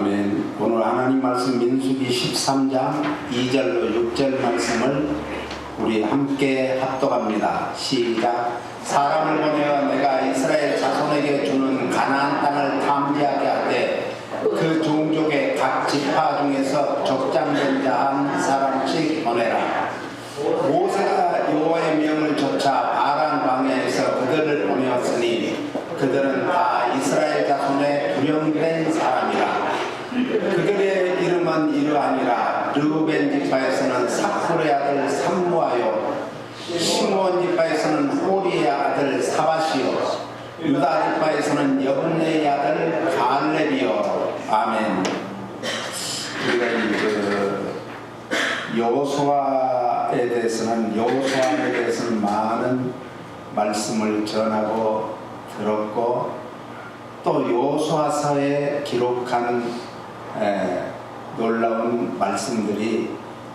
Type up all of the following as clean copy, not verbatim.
아멘. 오늘 하나님 말씀 민수기 13장 2절로 6절 말씀을 우리 함께 합독합니다. 시작. 사람을 보내어 내가 이스라엘 자손에게 주는 가나안 땅을 탐지하게 하되 그 종족의 각 지파 중에서 족장된 자 한 사람씩 보내라. 모세가 여호와의 명을 좇아 바란 광야에서 그들을 보내었으니 그들은 다 이스라엘 자손의 두령된 사람이라. 그들의 이름은 이러하니라. 르우벤 지파에서는 삭불의 아들 삼무아요, 시므온 지파에서는 호리의 아들 사바시요, 유다 지파에서는 여분네의 아들 갈렙이요. 아멘. 우리가 여호수아에 대해서는 많은 말씀을 전하고 들었고, 또 여호수아서에 기록한 놀라운 말씀들이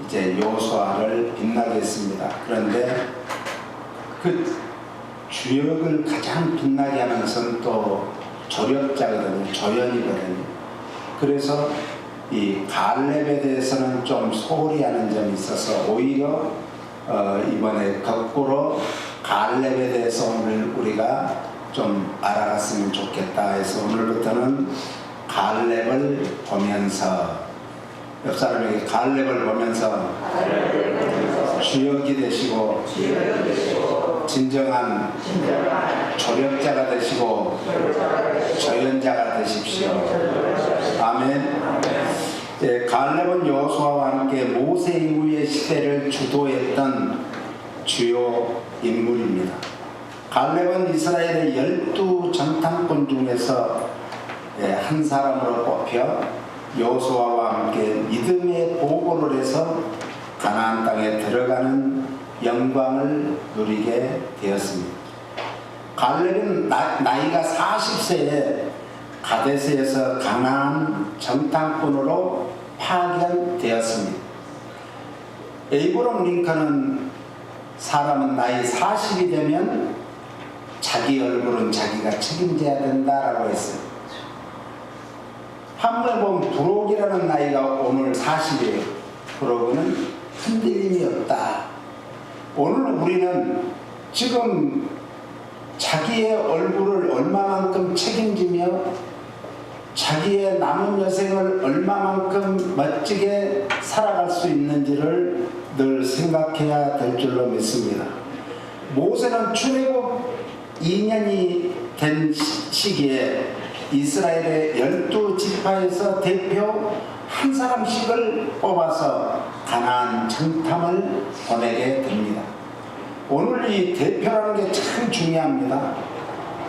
이제 여호수아를 빛나게 했습니다. 그런데 그 주역을 가장 빛나게 하는 것은 또 조력자거든요. 조연이거든요. 그래서 이 갈렙에 대해서는 좀 소홀히 하는 점이 있어서 오히려 이번에 거꾸로 갈렙에 대해서 오늘 우리가 좀 알아갔으면 좋겠다 해서 오늘부터는 갈렙을 보면서, 옆 사람에게 갈렙을 보면서 주역이 되시고 진정한 조력자가 되시고 조연자가 되십시오. 아멘. 갈렙은 여호수아와 함께 모세 이후의 시대를 주도했던 주요 인물입니다. 갈렙은 이스라엘의 12 정탐꾼 중에서 한 사람으로 뽑혀 여호수아와 함께 믿음의 보고를 해서 가나안 땅에 들어가는 영광을 누리게 되었습니다. 갈렙은 나이가 40세에 가데스에서 가나안 정탐꾼으로 파견되었습니다. 에이브럼 링컨은 사람은 나이 40이 되면 자기 얼굴은 자기가 책임져야 된다라고 했어요. 한번 보면 브록이라는 나이가 오늘 40이에요. 브록은 흔들림이 없다. 오늘 우리는 지금 자기의 얼굴을 얼마만큼 책임지며 자기의 남은 여생을 얼마만큼 멋지게 살아갈 수 있는지를 늘 생각해야 될 줄로 믿습니다. 모세는 출애굽 2년이 된 시기에 이스라엘의 12지파에서 대표 한 사람씩을 뽑아서 가나안 정탐을 보내게 됩니다. 오늘 이 대표라는 게 참 중요합니다.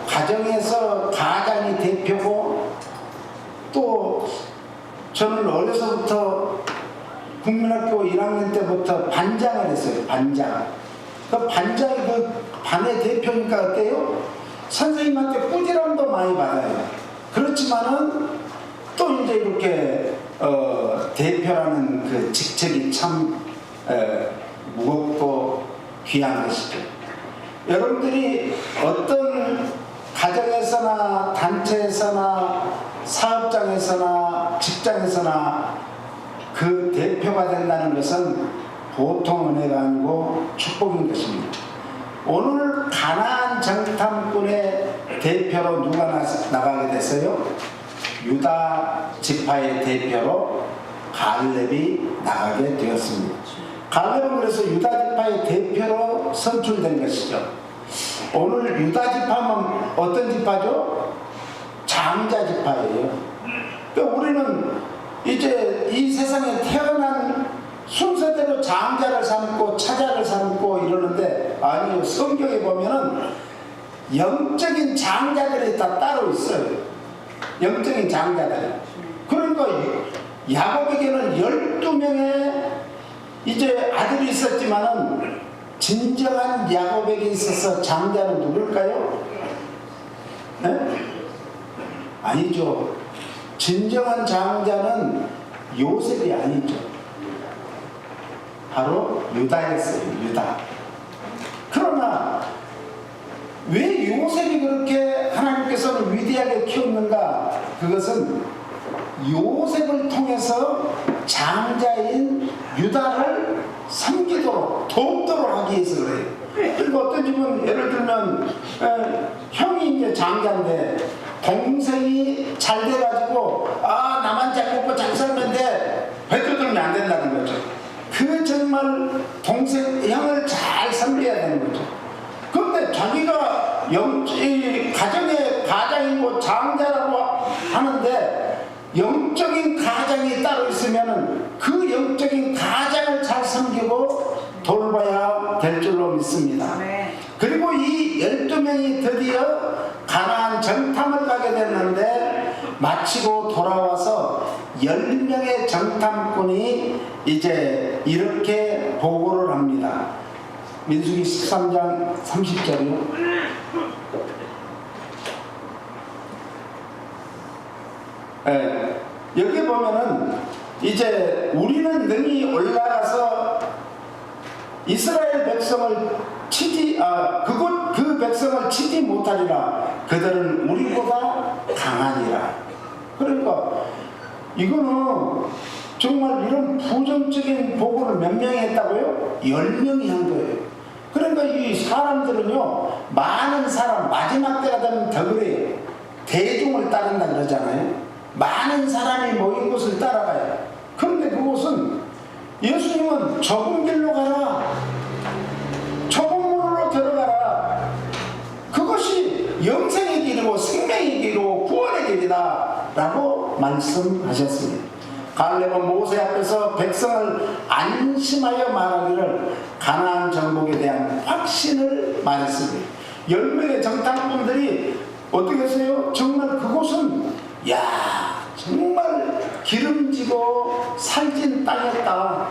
가정에서 가장이 대표고, 또 저는 어려서부터 국민학교 1학년 때부터 반장을 했어요. 반장. 그 반장이 그 반의 대표니까 어때요? 선생님한테 꾸지람도 많이 받아요. 그렇지만은 또 이제 이렇게 대표라는 그 직책이 참 무겁고 귀한 것이죠. 여러분들이 어떤 가정에서나 단체에서나 사업장에서나 직장에서나 그 대표가 된다는 것은 보통 은혜가 아니고 축복인 것입니다. 오늘 가나안 정탐꾼의 대표로 누가 나가게 됐어요? 유다 지파의 대표로 갈렙이 나가게 되었습니다. 갈렙은 그래서 유다 지파의 대표로 선출된 것이죠. 오늘 유다 지파는 어떤 지파죠? 장자 지파예요. 그러니까 우리는 이제 이 세상에 태어난 순서대로 장자를 삼고 차자를 삼고 이러는데, 아니요, 성경에 보면은 영적인 장자들이 다 따로 있어요. 영적인 장자들. 그러니까 야곱에게는 12명의 이제 아들이 있었지만은 진정한 야곱에게 있어서 장자는 누굴까요? 네? 아니죠. 진정한 장자는 요셉이 아니죠. 바로 유다였어요. 유다. 그러나 왜 요셉이 그렇게 하나님께서는 위대하게 키웠는가? 그것은 요셉을 통해서 장자인 유다를 섬기도록 돕도록 하기 위해서 그래요. 그리고 어떤 집은 예를 들면 형이 이제 장자인데 동생이 잘 돼가지고 나만 잘 먹고 잘 살면데 배떠들면 안 된다는 거죠. 그 정말 동생 형을 잘 섬겨야 되는 거죠. 그런데 자기가 가정의 가장이고 장자라고 하는데 영적인 가장이 따로 있으면 그 영적인 가장을 잘 섬기고 돌봐야 될 줄로 믿습니다. 그리고 이 12명이 드디어 가나안 정탐을 가게 됐는데 마치고 돌아와서 10명의 정탐꾼이 이제 이렇게 보고를 합니다. 민수기 13장 30절이요. 여기 보면은 이제 우리는 능히 올라가서 이스라엘 백성을 그 백성을 치지 못하리라. 그들은 우리보다 강하니라. 그러니까 이거는 정말 이런 부정적인 보고를 몇 명이 했다고요? 10명이 한 거예요. 그러니까 이 사람들은요, 많은 사람, 마지막 때가 되면 더 그래요. 대중을 따른다 그러잖아요. 많은 사람이 모인 곳을 따라가요. 그런데 그곳은 예수님은 좁은 길로 가라, 좁은 문으로 들어가라, 그것이 영생의 길이고 생명의 길이고 구원의 길이다 라고 말씀하셨습니다. 갈렙은 모세 앞에서 백성을 안심하여 말하기를 가나안 정복에 대한 확신을 말했습니다. 10명의 정탐꾼들이 어떻게 했어요? 정말 그곳은 정말 기름지고 살찐 땅이었다.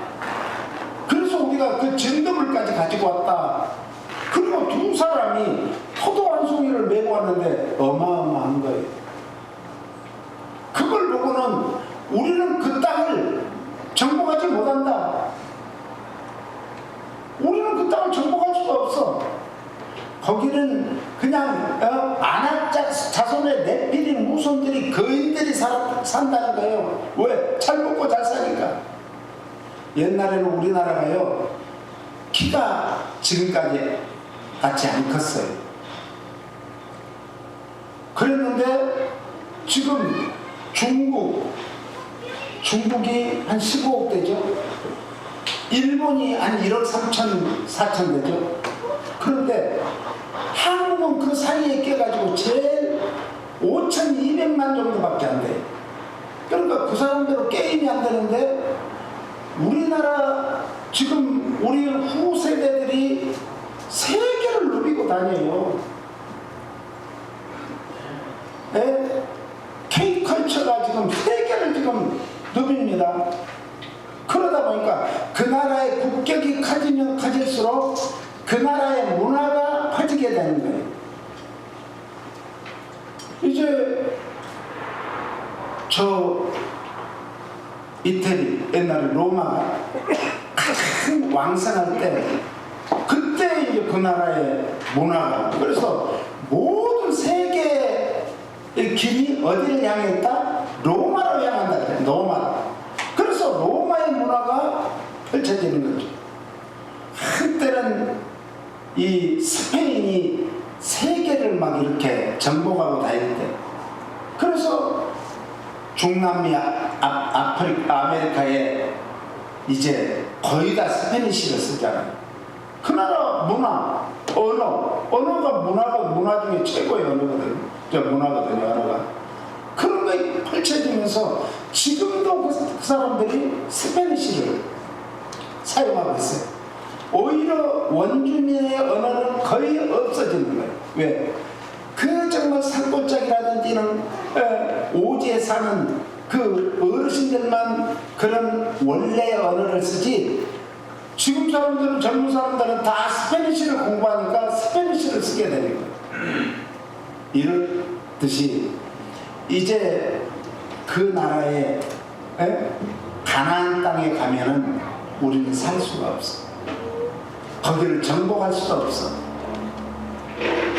그래서 우리가 그 전도물까지 가지고 왔다. 그리고 두 사람이 포도 한 송이를 메고 왔는데 어마어마한 거예요. 그걸 보고는 우리는 그 땅을 정복하지 못한다. 우리는 그 땅을 정복할 수가 없어. 거기는 그냥 아낙 자손의 네피림 후손들이 거인들이 산다는 거예요. 왜? 잘 먹고 잘 사니까. 옛날에는 우리나라가요, 키가 지금까지 같이 안 컸어요. 그랬는데 지금 중국이 한 15억 되죠. 일본이 한 1억 3천 4천 되죠. 그런데 한국은 그 사이에 껴가지고 제일 5,200만 정도밖에 안 돼요. 그러니까 그 사람대로 게임이 안 되는데 우리나라 지금 우리 후세대들이 세계를 누비고 다녀요. K컬처가 지금 세계를 지금 누빕니다. 그러다 보니까 그 나라의 국격이 커지면 커질수록 그 나라의 문화가 퍼지게 되는 거예요. 이제 이태리 옛날에 로마가 큰 왕성할 때 그때 이제 그 나라의 문화가, 그래서 모든 세계의 길이 어디를 향했다? 로마로 향한다 그래요. 로마. 그래서 로마의 문화가 펼쳐지는 거죠. 한때는 이 스페인이 세계를 막 이렇게 정복하고 다닐 때, 그래서 중남미 아메리카에 이제 거의 다 스페니쉬를 쓰잖아요. 그 나라 문화, 언어가 문화 중에 최고의 언어거든요. 문화거든요, 언어가. 그런 게 펼쳐지면서 지금도 그 사람들이 스페니쉬를 사용하고 있어요. 오히려 원주민의 언어는 거의 없어지는 거예요. 왜? 그 정말 산골짜기라든지는 오지에 사는 그 어르신들만 그런 원래의 언어를 쓰지, 지금 사람들은, 젊은 사람들은 다 스페니쉬를 공부하니까 스페니쉬를 쓰게 되는 거예요. 이렇듯이 이제 그 나라의 가나안 땅에 가면은 우리는 살 수가 없어. 거기를 정복할 수도 없어.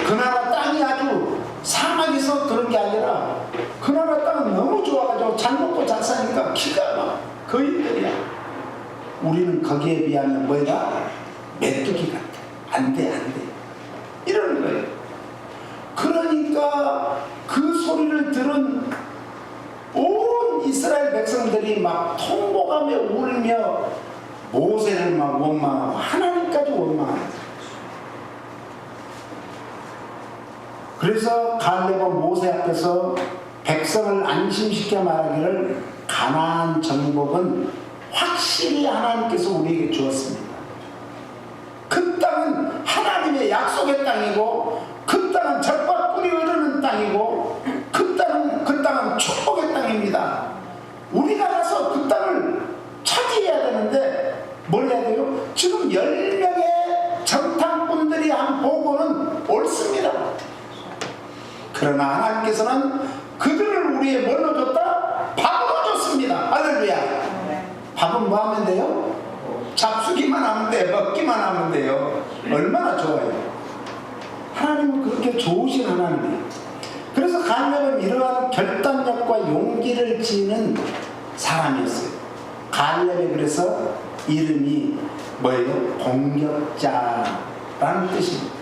그 나라 땅이 아주 사막에서 그런 게 아니라 그 나라 땅은 너무 좋아가지고 잘 먹고 우리는 거기에 비하면 뭐야? 메뚜기 같아. 안 돼, 안 돼. 이러는 거예요. 그러니까 그 소리를 들은 온 이스라엘 백성들이 막 통곡하며 울며 모세를 막 원망하고 하나님까지 원망하고. 그래서 갈렙은 모세 앞에서 백성을 안심시켜 말하기를 가나안 정복은 확실히 하나님께서 우리에게 주었습니다. 그 땅은 하나님의 약속의 땅이고 그 땅은 젖과 꿀이 흐르는 땅이고 그 땅은 축복의 땅입니다. 우리가 가서 그 땅을 차지해야 되는데 뭘 해야 돼요? 지금 10명의 정탐꾼들이 한 보고는 옳습니다. 그러나 하나님께서는 그들을 우리에 뭘로 줬다? 밥으로 줬습니다. 할렐루야. 밥은 뭐 하면 돼요? 잡수기만 하면 돼. 먹기만 하면 돼요. 얼마나 좋아요. 하나님은 그렇게 좋으신 하나님이에요. 그래서 갈렙은 이러한 결단력과 용기를 지닌 사람이었어요. 갈렙이 그래서 이름이 뭐예요? 공격자라는 뜻입니다.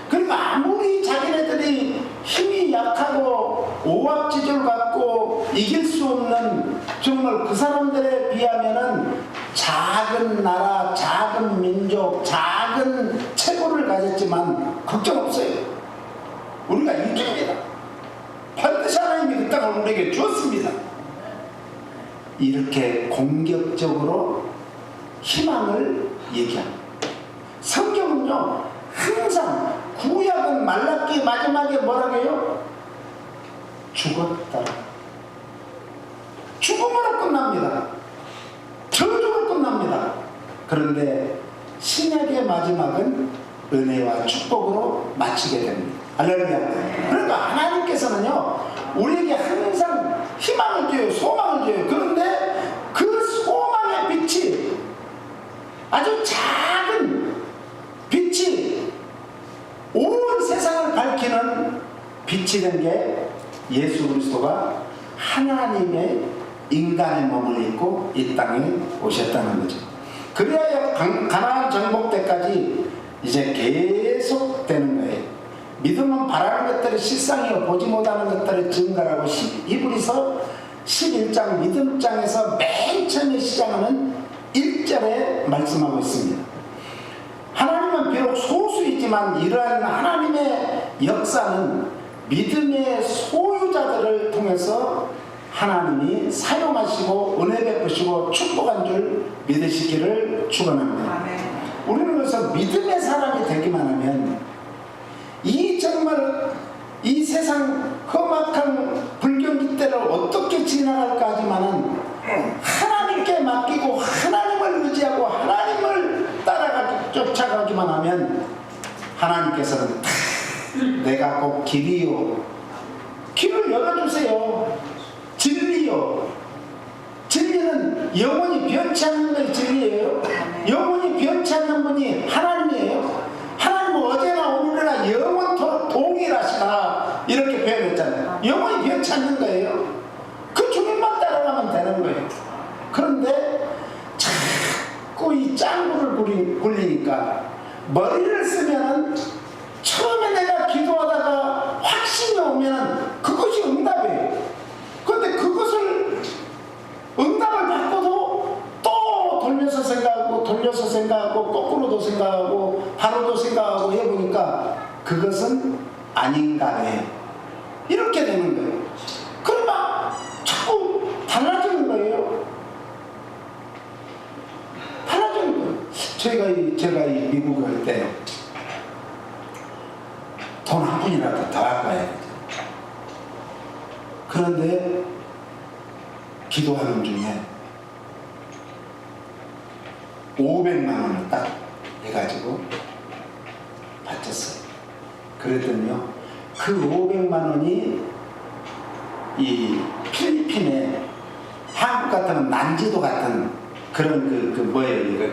그리고 아무리 자기네들이 힘이 약하고 오합지졸 같고 이길 수 없는 정말 그 사람들에 비하면은 작은 나라, 작은 민족, 작은 체구를 가졌지만 걱정 없어요. 우리가 이깁니다. 반드시 하나님이 그 땅을 우리에게 주었습니다. 이렇게 공격적으로 희망을 얘기합니다. 성경은요 항상 구약은 말라기 마지막에 뭐라고 해요? 죽었다. 죽음으로 끝납니다. 저주로 끝납니다. 그런데 신약의 마지막은 은혜와 축복으로 마치게 됩니다. 할렐루야. 그러니까 하나님께서는요 우리에게 항상 희망을 줘요. 소망을 줘요. 그런데 그 소망의 빛이 아주 작은 빛이 온 세상을 밝히는 빛이 된 게 예수 그리스도가 하나님의 인간의 몸을 입고 이 땅에 오셨다는 거죠. 그래야 가나안 정복 때까지 이제 계속 되는 거예요. 믿음은 바라는 것들이 실상이요 보지 못하는 것들을 증거라고 히브리서 11장 믿음장에서 맨 처음에 시작하는 1절에 말씀하고 있습니다. 하나님은 비록 소수이지만 이러한 하나님의 역사는 믿음의 소유자들을 통해서 하나님이 사용하시고 은혜 베푸시고 축복한 줄 믿으시기를 축원합니다. 우리는 그래서 믿음의 사람이 되기만 하면 이 정말 이 세상 험악한 불경기 때를 어떻게 지나갈까 하지만은 하나님께 맡기고 하나님을 의지하고 하나님을 쫓아가기만 하면 하나님께서는 내가 꼭 길이요 길을 열어주세요. 진리요 진리는 영원히 변치 않는 것이 진리예요. 영원히 변치 않는 분이 하나님이에요. 하나님은 어제나 오늘이나 영원토록 동일하시다 이렇게 표현했잖아요. 영원히 변치 않는 거예요. 그 주님만 따라가면 되는 거예요. 그런데 자꾸 이 짱구를 굴리니까 머리를 쓰면은 처음에 내가 기도하다가 확신이 오면은 그것이 응답이에요. 그런데 그것을 응답을 받고도 또 돌려서 생각하고 거꾸로도 생각하고 바로도 생각하고 해보니까 그것은 아닌가 해. 이렇게 되는 거예요. 그러면 자꾸 달라지는 거예요. 달라지는 거예요. 제가 이 미국 갈 때 돈 한 푼이라도 더 갖고 와야 돼. 그런데 기도하는 중에 500만 원을 딱 해가지고 바쳤어요. 그랬더니요 그 500만 원이 이 필리핀에 한국 같으면 난지도 같은 그런 그 뭐예요 이거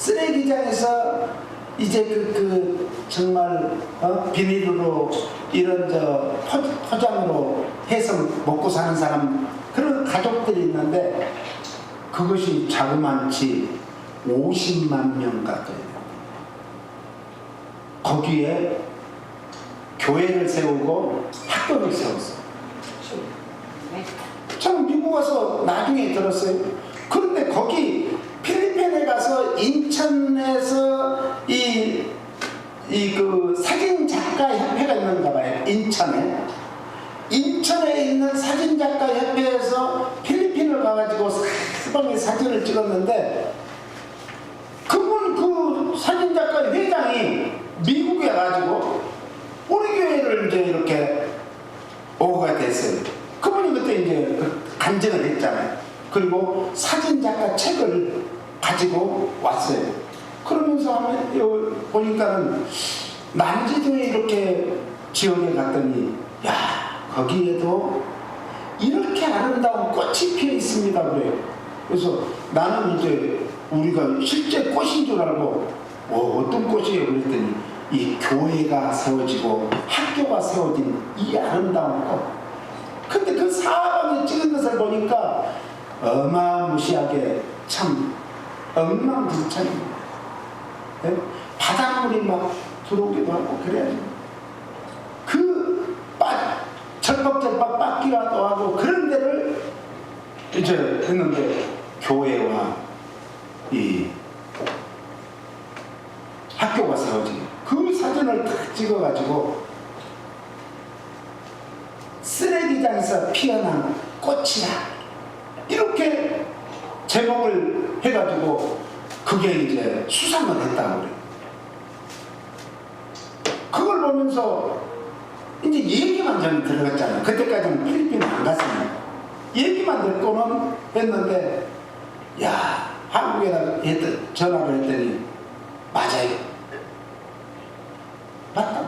쓰레기장에서 이제 정말 비닐로 이런 포장으로 해서 먹고 사는 사람 그런 가족들이 있는데 그것이 자그만치 50만 명 가까이 거기에 교회를 세우고 학교를 세웠어요. 참 미국 와서 나중에 들었어요. 그런데 거기 필리핀에 가서 인천에서 그 사진 작가 협회가 있는가 봐요. 인천에 있는 사진 작가 협회에서 필리핀을 가가지고 사방에 사진을 찍었는데 그분 그 사진 작가 회장이 미국에 가지고 우리 교회를 이제 이렇게 오가 됐어요. 그분이 그때 이제 간증을 했잖아요. 그리고 사진 작가 책을 가지고 왔어요. 그러면서 보니까는 난지도에 이렇게 지역에 갔더니 야 거기에도 이렇게 아름다운 꽃이 피어 있습니다 그래요. 그래서 나는 이제 우리가 실제 꽃인 줄 알고 어떤 꽃이에요 그랬더니 이 교회가 세워지고 학교가 세워진 이 아름다운 꽃. 근데 그 사방에 찍은 것을 보니까 어마무시하게 참 엉망진창입니다. 네? 바닷물이 막 들어오기도 하고 그래야죠. 절박절박 빠기라도 하고 그런 데를 이제 했는데 교회와 이 학교가 세워진 그 사진을 딱 찍어가지고 쓰레기장에서 피어난 꽃이다 이렇게 제목을 해가지고 그게 이제 수상을 했다고 그래요. 그걸 보면서 이제 얘기만 좀 들어갔잖아요. 그때까지는 필리핀에 안 갔습니다. 얘기만 듣고는 했는데 야 한국에다 전화를 했더니 맞아요. 맞다.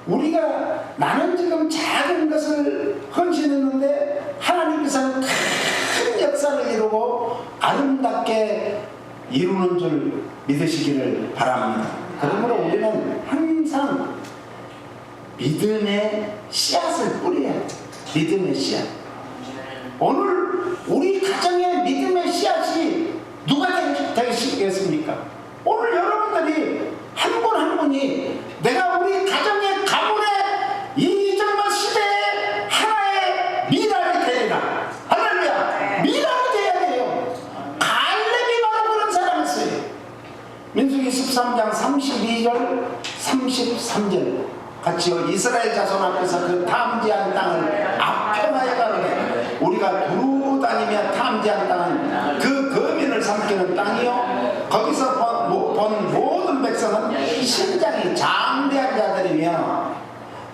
우리가 나는 지금 작은 것을 헌신했는데 하나님께서는 큰 역사를 이루고 아름답게 이루는 줄 믿으시기를 바랍니다. 그러므로 우리는 항상 믿음의 씨앗을 뿌려야 돼. 믿음의 씨앗. 오늘 우리 가정의 믿음의 씨앗이 누가 되시겠습니까? 오늘 여러분들이 한 분 한 분이 내가 우리 가정의 가문의 이 정말 시대에 하나의 미랄이 되리라. 할렐루야. 미랄이 돼야 돼요. 갈렙이 바로 그런 사람이었어요. 민수기 13장 32절 33절 같이요. 이스라엘 자손 앞에서 그 탐지한 땅을 아편하여 가르네. 우리가 두루 다니며 탐지한 땅은 그 거민을 삼키는 땅이요. 거기서 본 모든 백성은 신장이 장대한 자들이며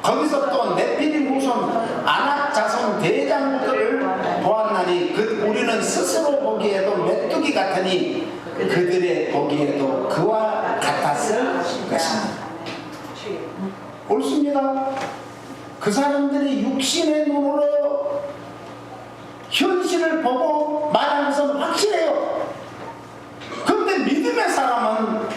거기서 또 네피림 후손 아낙 자손 대장들을 보았나니 우리는 스스로 보기에도 메뚜기 같으니 그들의 보기에도 그와 같았을 것입니다. 옳습니다. 그 사람들이 육신의 눈으로 현실을 보고 말하는 것은 확실해요. 그런데 믿음의 사람은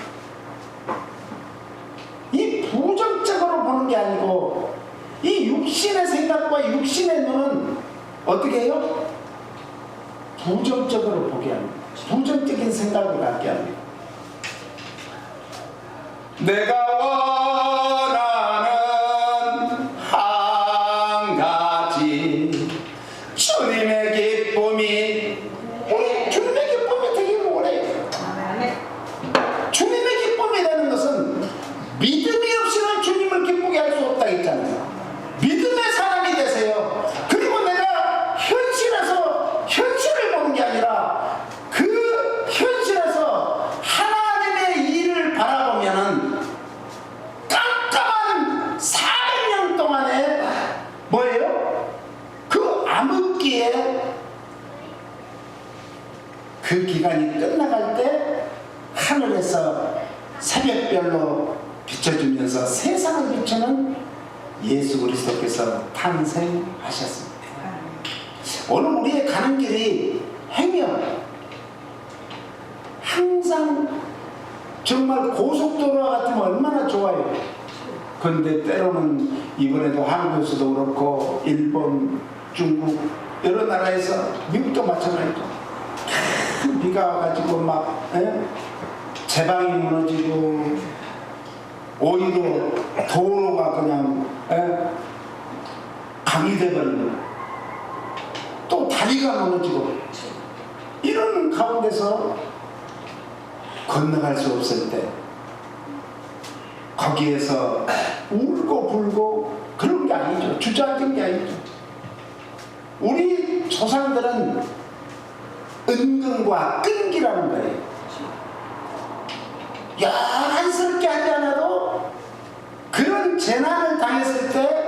이 부정적으로 보는 게 아니고 이 육신의 생각과 육신의 눈은 어떻게 해요? 부정적으로 보게 합니다. 부정적인 생각을 갖게 합니다. 내가 원하는 한 가지 주님의 기쁨이 우리 주님의 기쁨이 되기를 원해요. 주님의 기쁨이 되는 것은 믿음이 없이는 주님을 기쁘게 할 수 없다 했잖아요. 믿음의 사람이 되세요. 그리고 내가 현실을 보는 게 아니라 그 현실에서 하나님의 일을 바라보면은 깜깜한 400년 동안에 뭐예요? 그 암흑기에 그 기간이 끝나갈 때 하늘에서 새벽별로 비춰주면서 세상을 비추는 예수 그리스도께서 탄생하셨습니다. 오늘 우리의 가는 길이 행여 항상 정말 고속도로와 같으면 얼마나 좋아요. 그런데 때로는 이번에도 한국에서도 그렇고 일본, 중국 여러 나라에서 미국도 마찬가지죠. 큰 비가 와가지고 막 제방이 무너지고 오히려 도로가 그냥 강이 돼버리고 또 다리가 무너지고 이런 가운데서 건너갈 수 없을 때 거기에서 울고 불고 그런 게 아니죠. 주저앉은 게 아니죠. 우리 조상들은 은근과 끈기라는 거예요. 여간스럽게 하지 않아도 그런 재난을 당했을 때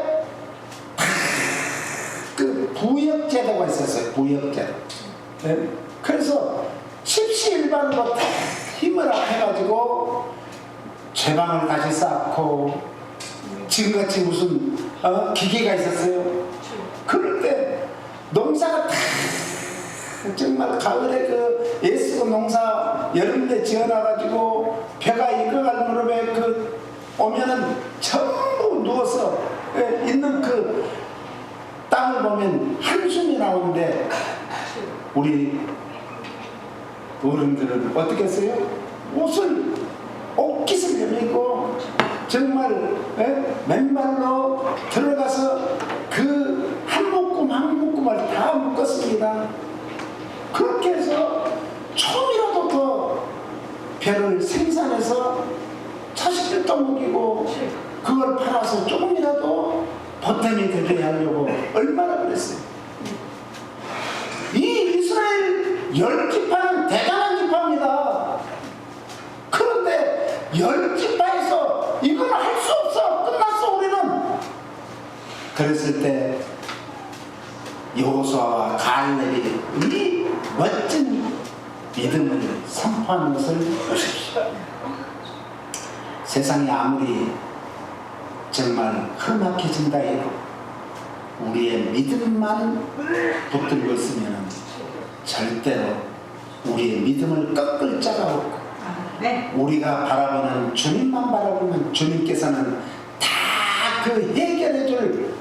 그 부역제도가 있었어요. 부역제도. 네? 그래서 십시일반으로 다 힘을 합해가지고 제방을 다시 쌓고 지금같이 무슨 기계가 있었어요. 그럴 때 농사가 다 정말 가을에 그 애쓰고 농사 여름에 지어놔가지고 배가 익어갈 무렵에 그 오면은 전부 누워서 있는 그 땅을 보면 한숨이 나오는데 우리 어른들은 어떻게 했어요? 옷깃을 여미고 정말 맨발로 들어가서 그 한 묶음 한 묶음을 다 묶었습니다. 그렇게 해서 조금이라도 더 배를 생산해서 자식들도 먹이고 그걸 팔아서 조금이라도 보탬이 되게 하려고 얼마나 그랬어요. 이 이스라엘 10지파는 대단한 지파입니다. 그런데 10지파에서 이걸 할 수 없어. 끝났어 우리는. 그랬을 때 여호수아와 갈렙이 이 멋진 믿음을 선포하는 것을 보십시오. 세상이 아무리 정말 험악해진다 해도 우리의 믿음만 붙들고 있으면 절대로 우리의 믿음을 꺾을 자가 없고 우리가 바라보는 주님만 바라보면 주님께서는 다 그 해결해줄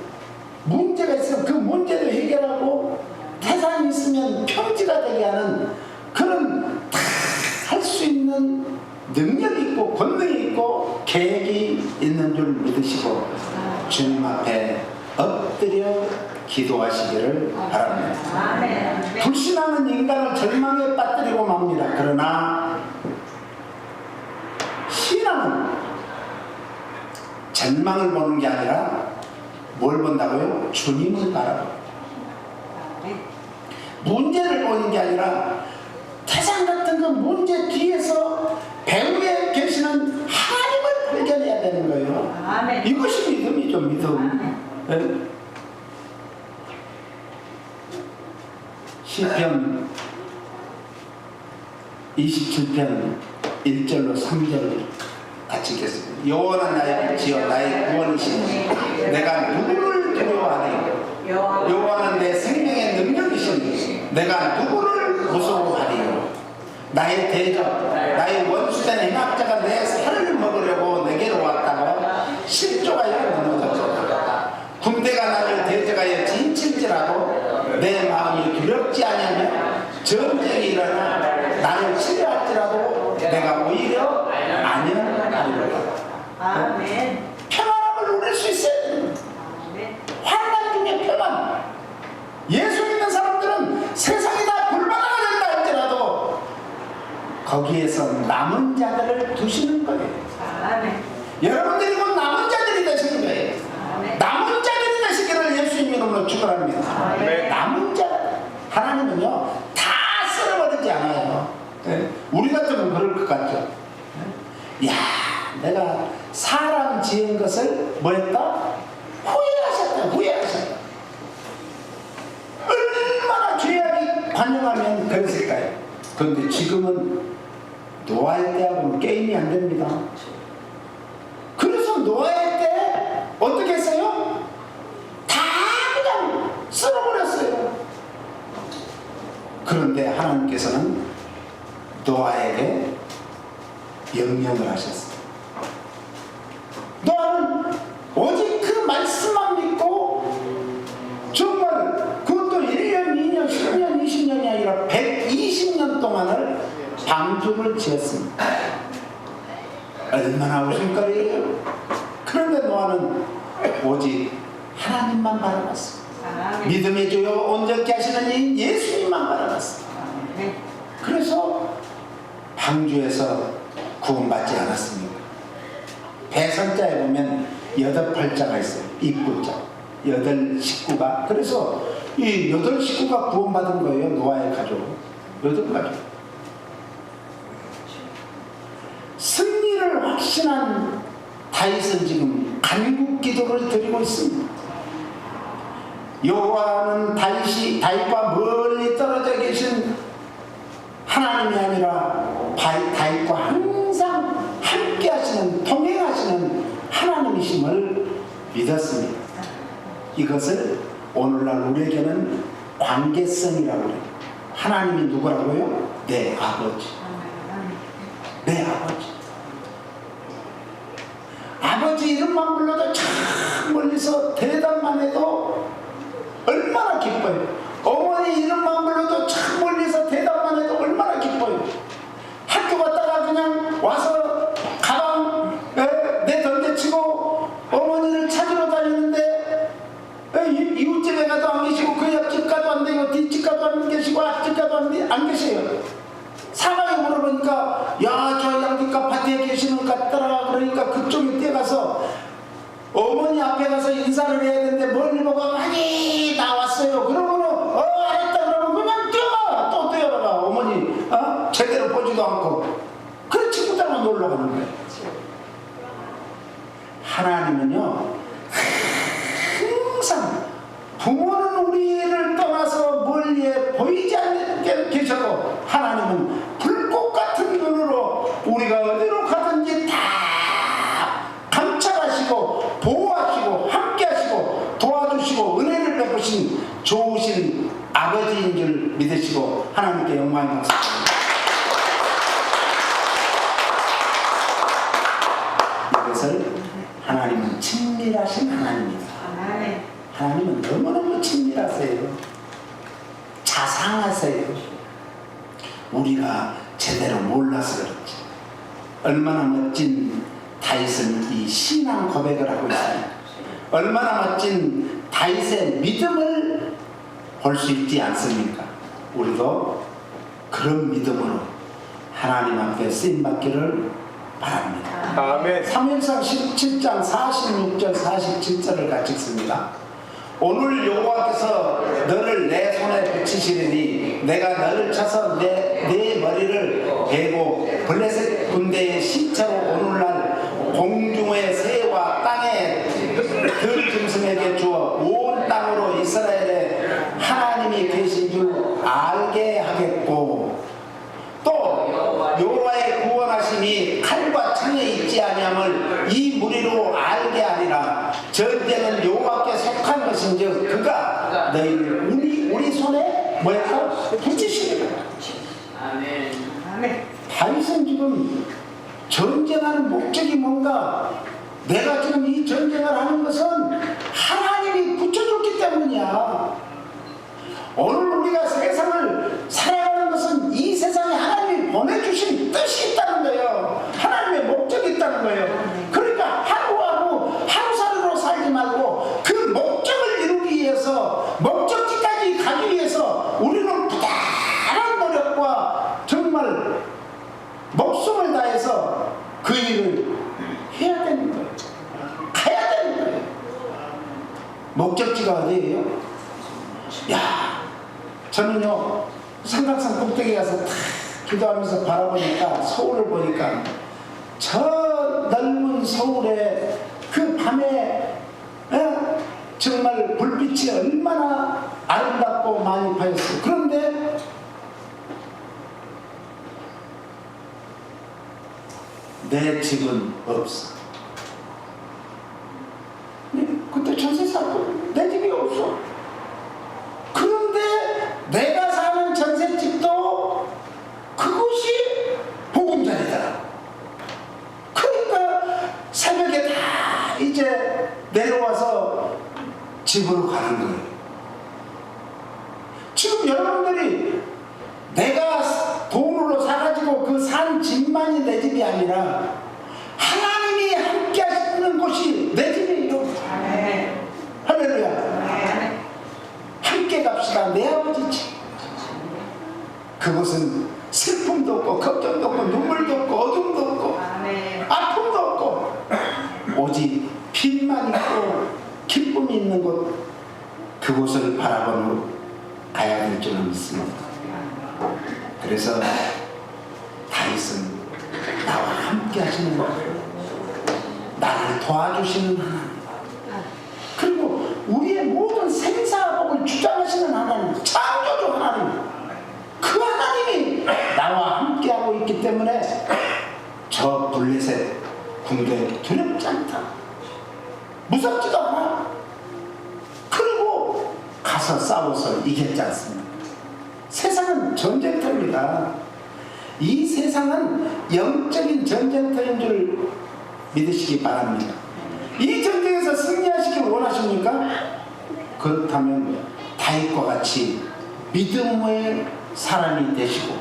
문제가 있으면 그 문제도 해결하고 태산이 있으면 평지가 되게 하는 그런 다 할 수 있는 능력이 있고 권능이 있고 계획이 있는 줄 믿으시고 주님 앞에 엎드려 기도하시기를 바랍니다. 불신하는 인간을 절망에 빠뜨리고 맙니다. 그러나 신앙은 전망을 보는 게 아니라 뭘 본다고요? 주님을 바라보고 문제를 보는 게 아니라 태산 같은 그 문제 뒤에서 배후에 계시는 하나님을 발견해야 되는 거예요. 이것이 믿음이죠. 믿음. 시편 27편 1절로 3절 같이 읽겠습니다. 여호와는 나의 빛이요 나의 구원이시니 내가 누구를 두려워하리요. 여호와는 내 생명의 능력이시니 내가 누구를 무서워하리요. 나의 대적 나의 원수된 행악자가 내 살을 먹으려고 내게로 왔다가 실족하여 넘어졌다. 군대가 나를 대적하여 진칠지라도 내 마음이 두렵지 아니하며 전쟁이 일어나 나를 치료할지라도 내가 오히려 안연하리로다. 평안함을 누릴 수 있어야 됩니다. 환난 중에 평안. 예수 믿는 사람들은 세상이 다 불바다가 된다 할지라도 거기에서 남은 자들을 두시는 거예요. 여러분들이 곧 남은 자들이 되시는 거예요. 남은 자들이 되시기를 예수님 이름으로 축원합니다. 남은 자 하나님은요 다 쓸어버리지 않아요. 우리 같으면 그럴 것 같죠. 야, 내가 사람 지은 것을 뭐했다? 후회하셨다. 얼마나 죄악이 관영하면 그랬을까요? 그런데 지금은 노아의 때하고는 게임이 안 됩니다. 그래서 노아의 때 어떻게 했어요? 다 그냥 쓸어버렸어요. 그런데 하나님께서는 노아에게 명령을 하셨어요. 너는 오직 그 말씀만 믿고 정말 그것도 1년, 2년, 10년, 20년이 아니라 120년 동안을 방주를 지었습니다. 얼마나 웃음거리예요. 그런데 노아는 오직 하나님만 바라봤습니다. 믿음의 주요 온전케 하시는 이 예수님만 바라봤습니다. 그래서 방주에서 구원받지 않았습니다. 배선자에 보면 8팔자가 있어요. 입구자 8식구가. 그래서 이 8식구가 구원받은 거예요. 노아의 가족 8가족. 승리를 확신한 다윗은 지금 간국 기도를 드리고 있습니다. 여호와는 다윗과 멀리 떨어져 계신 하나님이 아니라 다윗과 항상 함께 하시는, 동행하시는 하나님이심을 믿었습니다. 이것을 오늘날 우리에게는 관계성이라고 해요. 하나님이 누구라고요? 내 아버지. 내 아버지. 아버지 이름만 불러도 참 멀리서 대답만 해도 얼마나 기뻐요. 어머니 이름만 불러도 참 멀리서 대답만 해도 얼마나 기뻐요. 학교 갔다가 그냥 와서 가방 내던대치고 어머니를 찾으러 다니는데 이웃집에 가도 안 계시고 그 옆집 가도 안 되고 뒷집 가도 안 계시고 앞집 가도 안 계세요. 사방에 물어보니까 야, 저 양뒷 아파트에 계시는 것 같더라. 그러니까 그쪽에 뛰어가서 어머니 앞에 가서 인사를 해야 되는데 멀리 보고 아니 나왔어요. 그러고는 알았다 그러면 그냥 뛰어가. 또 뛰어가. 어머니 제대로 보지도 않고 그런 친구들만 놀러 가는 거예요. 하나님은요 항상 부모는 우리를 떠나서 멀리에 보이지 않게 계셔도 하나님은 불꽃 같은 눈으로 우리가 어디로 가든지 다 감찰하시고 보호하시고 함께하시고 도와주시고 은혜를 베푸신 좋으신 아버지인 줄 믿으시고 하나님께 영광이 받습니다. 이것을 하나님은 친밀하신 하나님입니다. 하나님은 너무너무 친밀하세요. 자상하세요. 우리가 제대로 몰라서 그렇지. 얼마나 멋진 다윗은 이 신앙 고백을 하고 있습니다. 얼마나 멋진 다윗의 믿음을 볼 수 있지 않습니까? 우리도 그런 믿음으로 하나님 앞에 쓰임받기를 바랍니다. 아멘. 사무엘상 17장 46절 47절을 같이 읽습니다. 오늘 여호와께서 너를 내 손에 붙이시리니 내가 너를 쳐서 내 머리를 베고 블레셋 군대의 시체로 오늘날 공중의 새와 땅의 들짐승에게 주어 온 땅으로 이스라엘의 하나님이 계신 줄 알게 하겠고 또 여호와의 구원하심이 칼과 창에 있지 아니함을 이 무리로 알게 하리라. 전쟁은 여호와께 속한 것인즉 그가 너희를 우리 손에 뭐였다? 붙이시리라. 아멘. 다윗은 지금 전쟁하는 목적이 뭔가? 내가 지금 이 전쟁을 하는 것은 하나님이 붙여줬기 때문이야. 오늘 우리가 세상을 살아가는 것은 이 세상에 하나님이 보내주신 뜻이 있다는 거예요. 하나님의 목적이 있다는 거예요. 그러니까 하루하루 살지 말고 그 목적을 이루기 위해서 목적지까지 가기 위해서 우리는 부단한 노력과 정말 목숨을 다해서 그 일을 해야 되는 거예요. 가야 되는 거예요. 목적지가 어디예요? 저는요 삼각산 꼭대기 가서 탁 기도하면서 바라보니까 서울을 보니까 저 넓은 서울에 그 밤에 정말 불빛이 얼마나 아름답고 많이 파였어요. 그런데 내 집은 없어. 그때 전세 살고 내 집이 없어. 그런데 내가 사는 전셋집도 그곳이 보금자리다. 내려와서 집으로 가는 거예요. 지금 여러분들이 내가 돈으로 사가지고 그 산 집만이 내 집이 아니라 하나님이 함께 하시는 곳이 내 집이에요. 할렐루야. 함께 갑시다. 내 아버지 집. 그곳은 슬픔도 없고 걱정도 없고 눈물도 없고 어둠도 없고 아픔도 없고 오직 빛만 있고 기쁨이 있는 곳, 그곳을 바라보며 가야 될 줄을 믿습니다. 그래서 다윗은 나와 함께 하시는 것, 나를 도와주시는 하나님, 그리고 우리의 모든 생사복을 주장하시는 하나님, 창조주 하나님, 그 하나님이 나와 함께하고 있기 때문에 저 블레셋 군대 두렵지 않다, 무섭지도 않아. 그리고 가서 싸워서 이겼지 않습니까? 세상은 전쟁터입니다. 이 세상은 영적인 전쟁터인 줄 믿으시기 바랍니다. 이 전쟁에서 승리하시길 원하십니까? 그렇다면 다윗과 같이 믿음의 사람이 되시고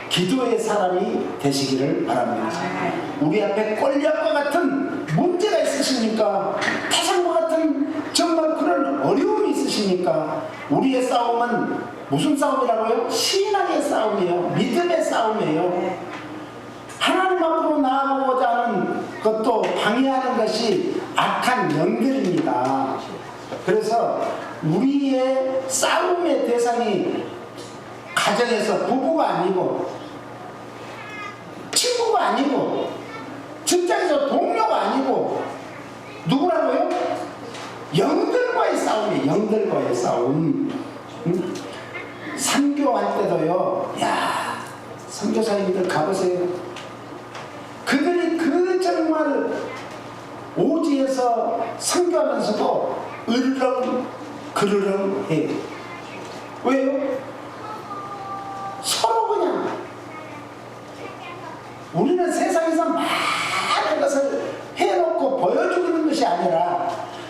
기도의 사람이 되시기를 바랍니다. 우리 앞에 골리앗과 같은 문제가 있으십니까? 태산과 같은 정말 그런 어려움이 있으십니까? 우리의 싸움은 무슨 싸움이라고요? 신앙의 싸움이에요. 믿음의 싸움이에요. 하나님 앞으로 나아가고자 하는 것도 방해하는 것이 악한 영들입니다. 그래서 우리의 싸움의 대상이 가정에서 부부가 아니고 친구가 아니고 직장에서 동료가 아니고 누구라고요? 영들과의 싸움이에요. 영들과의 싸움. 선교할 때도요, 야, 선교사님들 가보세요. 그들이 그 정말 오지에서 선교하면서도 으르렁 그르렁 해요. 왜요? 서로 그냥, 우리는 세상에서 많은 것을 해놓고 보여주는 것이 아니라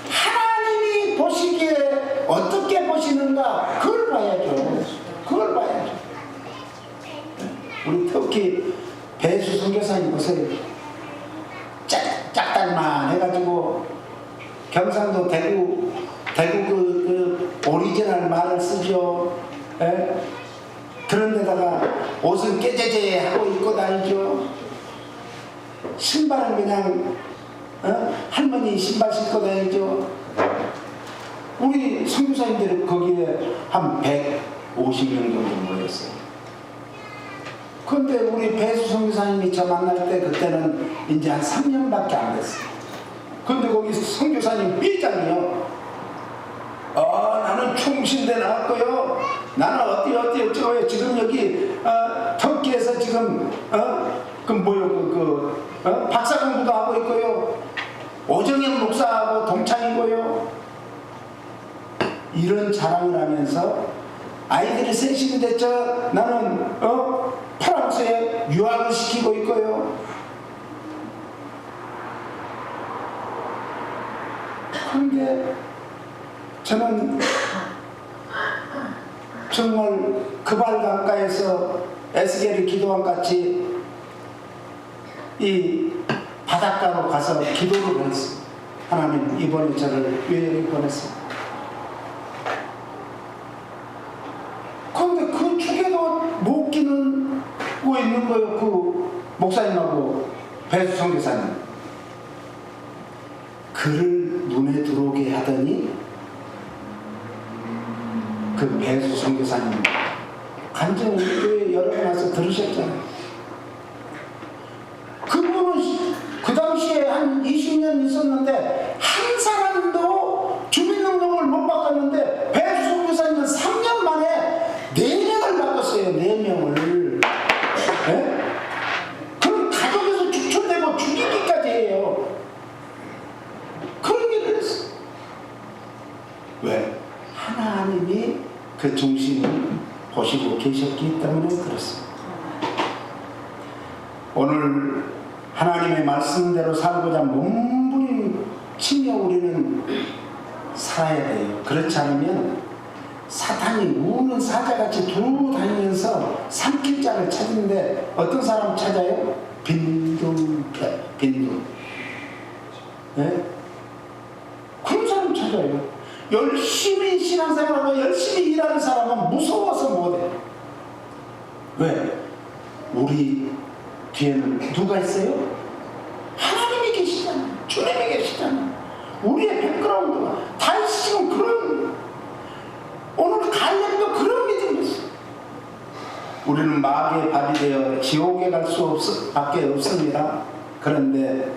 하나님이 보시기에 어떻게 보시는가, 그걸 봐야죠. 그걸 봐야죠. 우리 특히 배수 선교사님 보세요. 짝달만 해가지고 경상도 대구 그 오리지널 말을 쓰죠. 에? 그런데다가 옷은 깨재재 하고 입고 다니죠. 신발은 그냥 할머니 신발 신고 다니죠. 우리 선교사님들이 거기에 한 150명 정도 모였어요. 그런데 우리 배수 선교사님이 저 만날 때 그때는 이제 한 3년밖에 안 됐어요. 그런데 거기 선교사님 삐장이요. 나는 충신대 나왔고요. 나는 어디 어쩌고요. 지금 여기 터키에서 지금 박사 공부도 하고 있고요. 오정현 목사하고 동창이고요. 이런 자랑을 하면서 아이들이 셋인데 나는 프랑스에 유학을 시키고 있고요. 그런데 저는 정말 그발 강가에서 에스겔이 기도한 같이 이 바닷가로 가서 기도를 했어요. 하나님, 이번에 저를 여행을 보냈어요. 그런데 그 축에도 못 끼는 거 있는 거예요. 그 목사님하고 배수 선교사님. 그를 눈에 들어오게 하더니 그 배수 선교사님 간증 우리 교회 여러 번 와서 들으셨잖아요. 그분은 그 당시에 한 20년 있었는데 한 사람도 주민등록을 못 바꿨는데 배수 선교사님은 3년 만에 4명을 바꿨어요. 4명을. 네? 그럼 가족에서 축출되고 죽이기까지 해요. 그런 일을 했어요. 왜? 하나님이 그 중심을 보시고 계셨기 때문에 그렇습니다. 오늘 하나님의 말씀대로 살고자 몸부림 치며 우리는 살아야 돼요. 그렇지 않으면 사탄이 우는 사자같이 두루 다니면서 삼킬 자를 찾는데 어떤 사람 찾아요? 빈둥. 네? 그런 사람 찾아요. 열심히 신앙생활하고 열심히 일하는 사람은 무서워서 못해. 왜? 우리 뒤에는 누가 있어요? 하나님이 계시잖아. 주님이 계시잖아. 우리의 백그라운드가 다윗이 지금 그런, 오늘 갈렙도 그런 믿음이 있어. 우리는 마귀의 밥이 되어 지옥에 갈 수밖에 없습니다. 그런데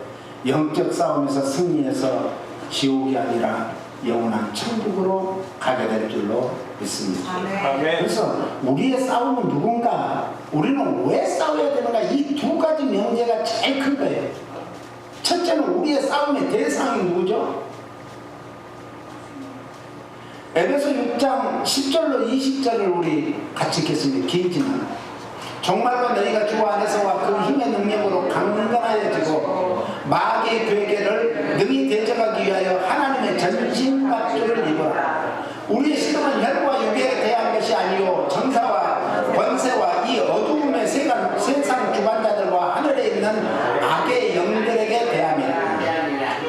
영적 싸움에서 승리해서 지옥이 아니라 영원한 천국으로 가게 될 줄로 믿습니다. 아멘. 그래서 우리의 싸움은 누군가, 우리는 왜 싸워야 되는가, 이 두 가지 명제가 제일 큰 거예요. 첫째는 우리의 싸움의 대상이 누구죠? 에베소 6장 10절로 20절을 우리 같이 읽겠습니다. 길지만 정말로 너희가 주 안에서와 그 힘의 능력으로 강건하여지고 마귀의 괴계를 능히 대적하기 위하여 하나님의 전신갑주를 입어라. 우리의 시험은 혈과 육에 대한 것이 아니요 정사와 권세와 이 어두움의 세상 주관자들과 하늘에 있는 악의 영들에게 대함이라.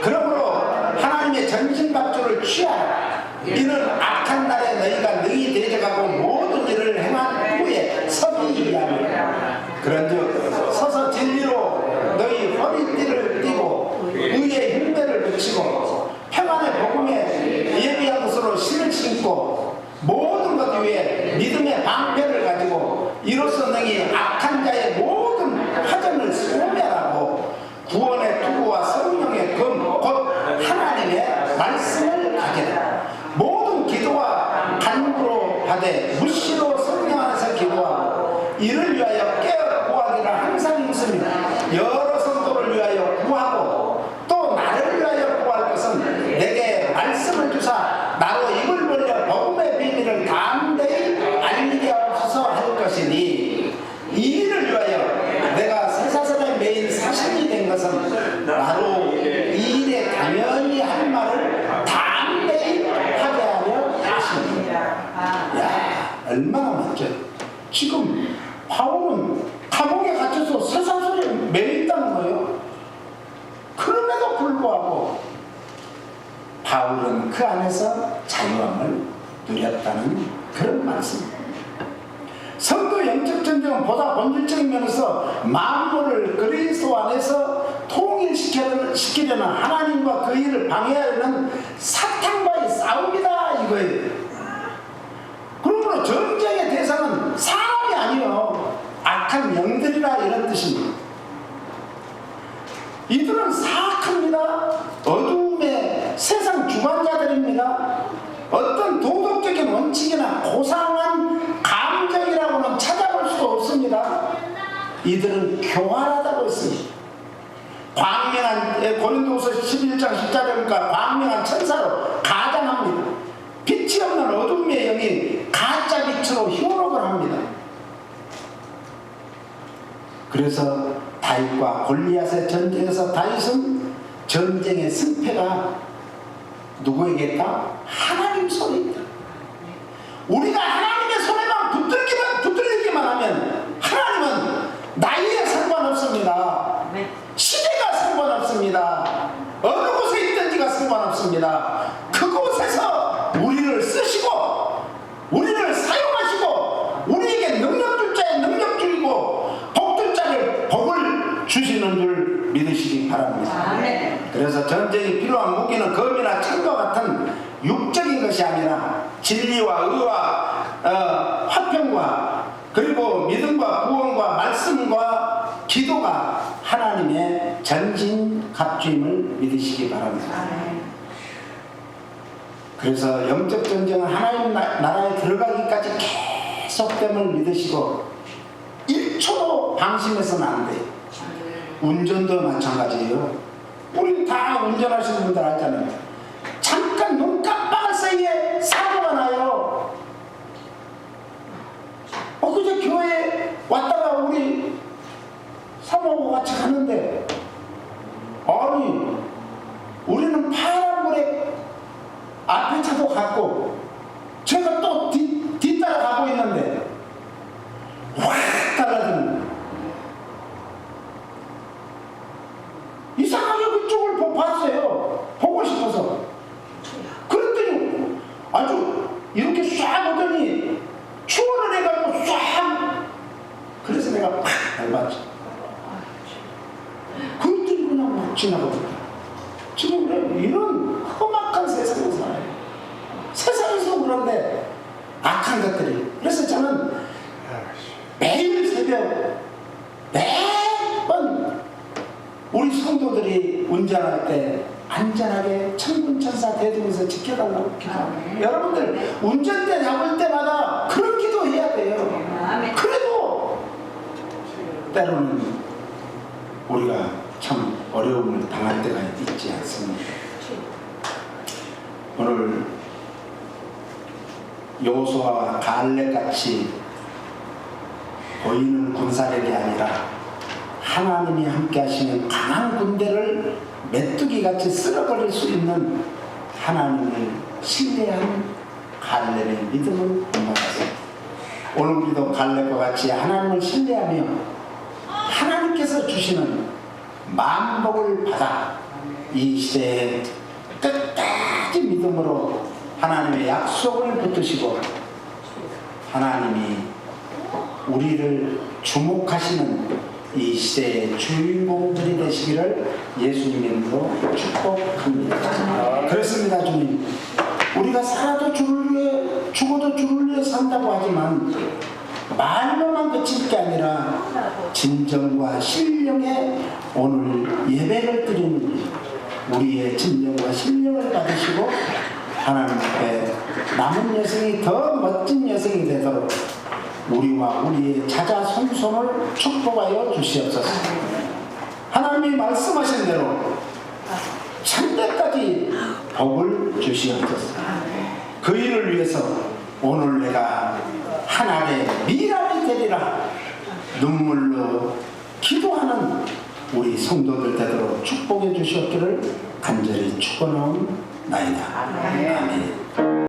그러므로 하나님의 전신갑주를 취하라. 이는 악한 날에 너희가 능히 대적하고 모든 일을 행한 후에 서기 위함이라. 그런즉 서서 진리로 너희 허리띠를 띠고 의의 흉배를 붙이고 평안의 복음에 예비한 것으로 신을 신고 모든 것 위에 믿음의 방패를 가지고 이로써 너희 악한 자의 모든 화전을 소멸하고 구원의 투구와 성령의 금 곧 하나님의 말씀을 가지라. 모든 기도와 간구로 하되 무시로 성령 안에서 기도하고 이를 위하여 깨어 구하기를 항상 힘쓰며 여러 성도를 위하여 구하고 또 나를 위하여 구할 것은 내게 말씀을 주사 나로 입을 벌려 복음의 비밀을 담대히 알리게 하옵소서 할 것이니 이 일을 위하여 내가 쇠사슬에 매인 사신이 된 것은 나로 이 일에 당연히 할 말을 담대히 하게 하려 하십니다. 야, 얼마나 맞죠? 지금 바울은 감옥에 갇혀서 쇠사슬에 매여 있다는 거예요. 그럼에도 불구하고 바울은 그 안에서 자유함을 누렸다는 그런 말씀입니다. 성도 영적 전쟁은 보다 본질적인 면에서 만물을 그리스도 안에서 통일시키려는 하나님과 그 일을 방해하려는 사탄과의 싸움이다 이거예요. 그러므로 전쟁의 대상은 사람이 아니요 악한 영들이라 이런 뜻입니다. 이들은 사악합니다. 어두움의 세상 주관자들입니다. 어떤 도덕적인 원칙이나 고상한 감정이라고는 찾아볼 수도 없습니다. 이들은 교활하다고 했습니다. 광명한 고린도후서 11장 10절에 보니까 광명한 천사로 가장합니다. 빛이 없는 어둠의 영이 가짜 빛으로 현혹을 합니다. 그래서 다윗과 골리앗의 전쟁에서 다윗은 전쟁의 승패가 누구에게 있다? 하나님 손에 있다. 우리가 하나님의 손에만 붙들리기만 하면 하나님은 나이에 상관없습니다. 시대가 상관없습니다. 어느 곳에 있든지가 상관없습니다. 그곳에서 우리를 쓰시고 우리를 사용하시고 우리에게 능력 줄 자에 능력 주시고 복 줄 자를 복을 주시는 줄 믿으시기 바랍니다. 그래서 전쟁이 필요한 무기는 검이나 창과 같은 육적인 것이 아니라 진리와 의와 화평과 그리고 믿음과 구원과 말씀과 기도가 하나님의 전진 갑주임을 믿으시기 바랍니다. 그래서 영적 전쟁은 하나님 나라에 들어가기까지 계속됨을 믿으시고 1초도 방심해서는 안 돼요. 운전도 마찬가지예요. 우리 다 운전하시는 분들 알잖아요. 잠깐 눈 깜빡할 사이에 사고가 나요. 그저 교회에 왔다가 우리 사모하고 같이 갔는데 아니 우리는 갖고 제가 또 뒤따라 가고 있는데 확 달라드는 거예요. 이상하게 그쪽을 봤어요. 보고 싶어서. 그랬더니 아주 이렇게 쏴 보더니 추월을 해가지고 쏴. 그래서 내가 팍 밟았죠. 그랬더니 그냥 막 지나가더라고요. 지금 그래 이런 험악한 세상에서 살아요. 세상에서 그런데 악한 것들이. 그래서 저는 매일 새벽 매번 우리 성도들이 운전할 때 안전하게 천군천사 대두면서 지켜달라고 기도합니다. 여러분들 운전대 잡을 때마다 그런 기도해야 돼요. 그래도 때로는 우리가 참 어려움을 당할 때가 있지 않습니까? 오늘 여호수아와 갈렙같이 보이는 군사력이 아니라 하나님이 함께 하시는 강한 군대를 메뚜기같이 쓸어버릴 수 있는 하나님을 신뢰한 갈렙의 믿음을 본받았습니다. 오늘 우리도 갈렙과 같이 하나님을 신뢰하며 하나님께서 주시는 만복을 받아 이 시대에 끝까지 믿음으로 하나님의 약속을 붙드시고 하나님이 우리를 주목하시는 이 시대의 주인공들이 되시기를 예수님 이름으로 축복합니다. 그렇습니다. 주님, 우리가 살아도 주를 위해 죽어도 주를 위해 산다고 하지만 말로만 그칠 게 아니라 진정과 신령의 오늘 예배를 드리는 우리의 진정과 신령을 받으시고 하나님 앞에 남은 여생이 더 멋진 여생이 되도록 우리와 우리의 자자 손손을 축복하여 주시옵소서. 하나님이 말씀하신 대로 천대까지 복을 주시옵소서. 그 일을 위해서 오늘 내가 하나님의 미랄이 되리라 눈물로 기도하는 우리 성도들 되도록 축복해 주시옵기를 간절히 축원하옵나이다. 아멘.